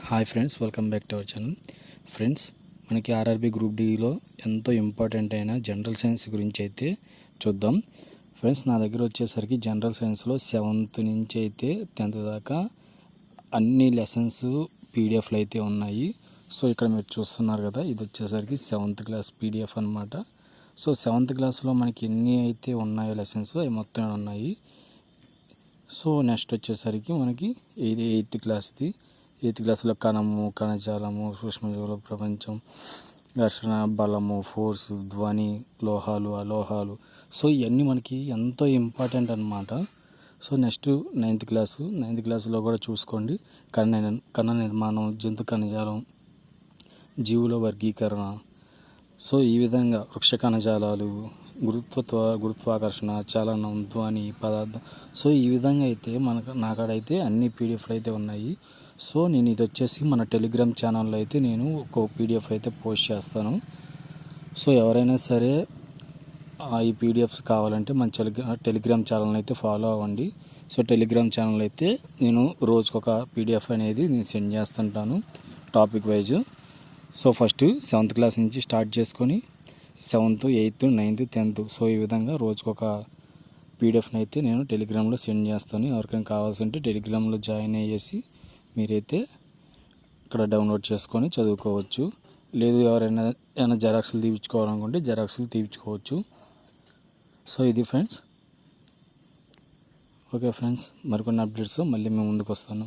Hi friends, welcome back to our channel. Friends, మనకి RRB group డీలో ఎంతో important అయిన జనరల్ సైన్స్ గురించి అయితే చూద్దాం. ఫ్రెండ్స్, నా దగ్గర వచ్చేసరికి జనరల్ సైన్స్లో 7th నుంచి అయితే 10th దాకా అన్ని లెసన్స్ పీడిఎఫ్లు అయితే ఉన్నాయి. సో ఇక్కడ మీరు చూస్తున్నారు కదా, ఇది వచ్చేసరికి 7th క్లాస్ పీడిఎఫ్ అనమాట. సో 7th క్లాస్లో మనకి ఎన్ని అయితే ఉన్నాయో లెసన్స్ అవి మొత్తం ఉన్నాయి. సో నెక్స్ట్ వచ్చేసరికి మనకి ఇది 8th క్లాస్ది. 8th క్లాస్లో కణము, కణజాలము, సూక్ష్మజీవుల ప్రపంచం, ఘర్షణ, బలము, ఫోర్స్, ధ్వని, లోహాలు, అలోహాలు. సో ఇవన్నీ మనకి ఎంతో ఇంపార్టెంట్ అనమాట. సో నెక్స్ట్ 9th క్లాసులో కూడా చూసుకోండి. కణ నిర్మాణం, జంతు కణజాలం, జీవుల వర్గీకరణ. సో ఈ విధంగా వృక్ష కణజాలాలు, గురుత్వాకర్షణ, చలనం, ధ్వని, పదార్థం. సో ఈ విధంగా అయితే నాకాడైతే అన్ని పీడిఎఫ్లు అయితే ఉన్నాయి. సో నేను ఇది వచ్చేసి మన టెలిగ్రామ్ ఛానల్లో అయితే నేను ఒక పీడిఎఫ్ అయితే పోస్ట్ చేస్తాను. సో ఎవరైనా సరే ఈ పీడిఎఫ్స్ కావాలంటే మన టెలిగ్రామ్ ఛానల్ అయితే ఫాలో అవ్వండి. సో టెలిగ్రామ్ ఛానల్ అయితే నేను రోజుకొక పీడిఎఫ్ అనేది నేను సెండ్ చేస్తుంటాను topic wise. So first 7th class నుంచి స్టార్ట్ చేసుకొని 7th, 8th, 9th, 10th. So ఈ విధంగా రోజుకొక పీడిఎఫ్ని అయితే నేను టెలిగ్రామ్లో సెండ్ చేస్తాను. ఎవరికైనా కావాల్సింటే టెలిగ్రామ్లో జాయిన్ అయ్యేసి మీరైతే ఇక్కడ డౌన్లోడ్ చేసుకొని చదువుకోవచ్చు. లేదు ఏమైనా జెరాక్స్లు తీయించుకోవాలనుకుంటే జెరాక్స్లు తీయించుకోవచ్చు. సో ఇది ఫ్రెండ్స్. ఓకే ఫ్రెండ్స్, మరికొన్ని అప్డేట్స్ మళ్ళీ మేము ముందుకు వస్తాను.